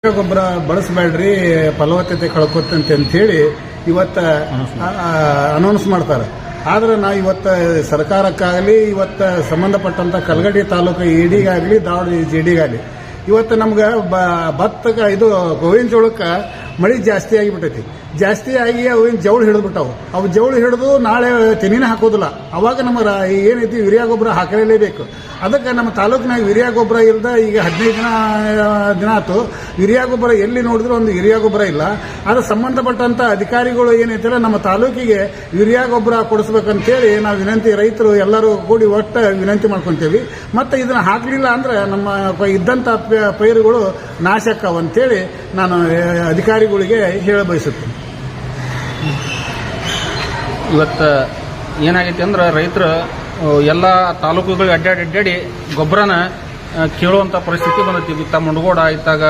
ಗೊಬ್ಬರ ಬಳಸಬೇಡ್ರಿ ಫಲವತ್ತತೆ ಕಳ್ಕೊತಂತೆ ಅಂತ ಹೇಳಿ ಇವತ್ತ ಅನೌನ್ಸ್ ಮಾಡ್ತಾರೆ. ಆದ್ರೆ ನಾವು ಇವತ್ತು ಸರ್ಕಾರಕ್ಕಾಗಲಿ ಇವತ್ತು ಸಂಬಂಧಪಟ್ಟಂತ ಕಲ್ಗಡಿ ತಾಲೂಕು ಇಡಿಗಾಗಲಿ ದಾವಣಗೆರೆ ಜಿಡಿಗಾಗಲಿ ಇವತ್ತು ನಮ್ಗೆ ಭತ್ತಕ್ಕೆ ಇದು ಗೋವಿನ ಜೋಳಕ್ಕೆ ಮಳೆ ಜಾಸ್ತಿ ಆಗಿಬಿಟ್ಟೈತಿ. ಜಾಸ್ತಿ ಆಗಿ ಅವೇನು ಜವಳು ಹಿಡಿದ್ಬಿಟ್ಟವು. ಅವು ಜವಳು ಹಿಡಿದು ನಾಳೆ ತೆನಿನೇ ಹಾಕೋದಿಲ್ಲ. ಅವಾಗ ನಮಗೆ ಏನೈತಿ ಯೂರಿಯಾ ಗೊಬ್ಬರ ಹಾಕಲೇಬೇಕು. ಅದಕ್ಕೆ ನಮ್ಮ ತಾಲೂಕಿನಾಗ ಯೂರಿಯಾ ಗೊಬ್ಬರ ಇಲ್ಲದ ಈಗ 15 ದಿನ ಆಯ್ತು. ಯೂರಿಯಾ ಗೊಬ್ಬರ ಎಲ್ಲಿ ನೋಡಿದ್ರು ಒಂದು ಯೂರಿಯಾ ಗೊಬ್ಬರ ಇಲ್ಲ. ಅದು ಸಂಬಂಧಪಟ್ಟಂತ ಅಧಿಕಾರಿಗಳು ಏನೈತಿಲ್ಲ ನಮ್ಮ ತಾಲೂಕಿಗೆ ಯೂರಿಯಾ ಗೊಬ್ಬರ ಕೊಡಿಸ್ಬೇಕಂತೇಳಿ ನಾವು ವಿನಂತಿ, ರೈತರು ಎಲ್ಲರೂ ಕೂಡಿ ಒಟ್ಟು ವಿನಂತಿ ಮಾಡ್ಕೊಂತೀವಿ. ಮತ್ತೆ ಇದನ್ನ ಹಾಕಲಿಲ್ಲ ಅಂದ್ರೆ ನಮ್ಮ ಇದ್ದಂತ ಪೈರುಗಳು ನಾಶ ಆಕ್ಕಾವಂತೇಳಿ ನಾನು ಅಧಿಕಾರಿಗಳಿಗೆ ಹೇಳ ಬಯಸುತ್ತೇನೆ. ಇವತ್ತು ಏನಾಗೈತಿ ಅಂದ್ರೆ ರೈತರು ಎಲ್ಲ ತಾಲೂಕುಗಳು ಅಡ್ಡಾಡಿ ಗೊಬ್ಬರನ ಕೇಳುವಂಥ ಪರಿಸ್ಥಿತಿ ಬಂದೈತಿ. ಇತ್ತ ಮುಂಡಗೋಡ, ಇತ್ತಾಗ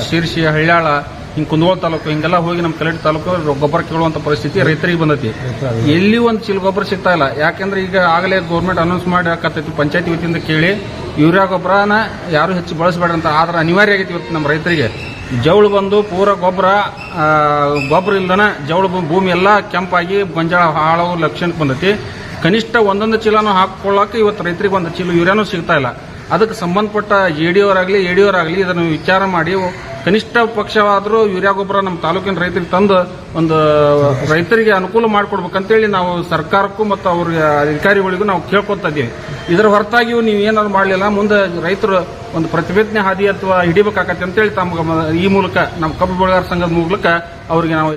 ಶಿರ್ಸಿ, ಹಳ್ಯಾಳ, ಹಿಂಗೆ ಕುಂದಗೋಳ ತಾಲೂಕು ಹಿಂಗೆಲ್ಲ ಹೋಗಿ ನಮ್ಮ ಕಲಟಿ ತಾಲೂಕು ಗೊಬ್ಬರ ಕೇಳುವಂಥ ಪರಿಸ್ಥಿತಿ ರೈತರಿಗೆ ಬಂದೈತಿ. ಎಲ್ಲಿ ಒಂದು ಚೀಲ ಗೊಬ್ಬರ ಸಿಗ್ತಾ ಇಲ್ಲ. ಯಾಕೆಂದ್ರೆ ಈಗ ಆಗಲೇ ಗೌರ್ಮೆಂಟ್ ಅನೌನ್ಸ್ ಮಾಡಿ ಹಾಕತ್ತೈತಿ, ಪಂಚಾಯತಿ ವತಿಯಿಂದ ಕೇಳಿ ಯೂರಿಯಾ ಗೊಬ್ಬರನ ಯಾರು ಹೆಚ್ಚು ಬಳಸಬೇಡ ಅಂತ. ಆದ್ರೆ ಅನಿವಾರ್ಯ ಆಗೈತಿ ಇವತ್ತು ನಮ್ಮ ರೈತರಿಗೆ. ಜವಳು ಬಂದು ಪೂರ ಗೊಬ್ಬರ ಇಲ್ದನ ಜವಳು ಭೂಮಿ ಎಲ್ಲ ಕೆಂಪಾಗಿ ಗೊಂಜಾಳ ಹಾಳವು ಲಕ್ಷಣಕ್ಕೆ ಬಂದೈತಿ. ಕನಿಷ್ಠ ಒಂದೊಂದು ಚೀಲನೂ ಹಾಕೊಳ್ಳೋಕೆ ಇವತ್ತು ರೈತರಿಗೆ ಒಂದು ಚೀಲ ಯೂರಿಯಾನೂ ಸಿಗ್ತಾ ಇಲ್ಲ. ಅದಕ್ಕೆ ಸಂಬಂಧಪಟ್ಟ ಎಡಿಯವರಾಗಲಿ ಇದನ್ನು ವಿಚಾರ ಮಾಡಿ ಕನಿಷ್ಠ ಪಕ್ಷವಾದರೂ ಯೂರಿಯಾ ಗೊಬ್ಬರ ನಮ್ಮ ತಾಲೂಕಿನ ರೈತರಿಗೆ ತಂದು ಒಂದು ರೈತರಿಗೆ ಅನುಕೂಲ ಮಾಡಿಕೊಡ್ಬೇಕಂತೇಳಿ ನಾವು ಸರ್ಕಾರಕ್ಕೂ ಮತ್ತು ಅವ್ರ ಅಧಿಕಾರಿಗಳಿಗೂ ನಾವು ಕೇಳ್ಕೊತಾ ಇದ್ದೀವಿ. ಇದರ ಹೊರತಾಗಿಯೂ ನೀವು ಏನಾದ್ರು ಮಾಡಲಿಲ್ಲ ಮುಂದೆ ರೈತರು ಒಂದು ಪ್ರತಿಭಟನೆ ಹಾದಿ ಅಥವಾ ಹಿಡಿಬೇಕಾಗತ್ತೆ ಅಂತೇಳಿ ತಮ್ಮ ಈ ಮೂಲಕ ನಮ್ಮ ಕಬ್ಬು ಬೆಳೆಗಾರ ಸಂಘದ ಮೂಲಕ ಅವರಿಗೆ ನಾವು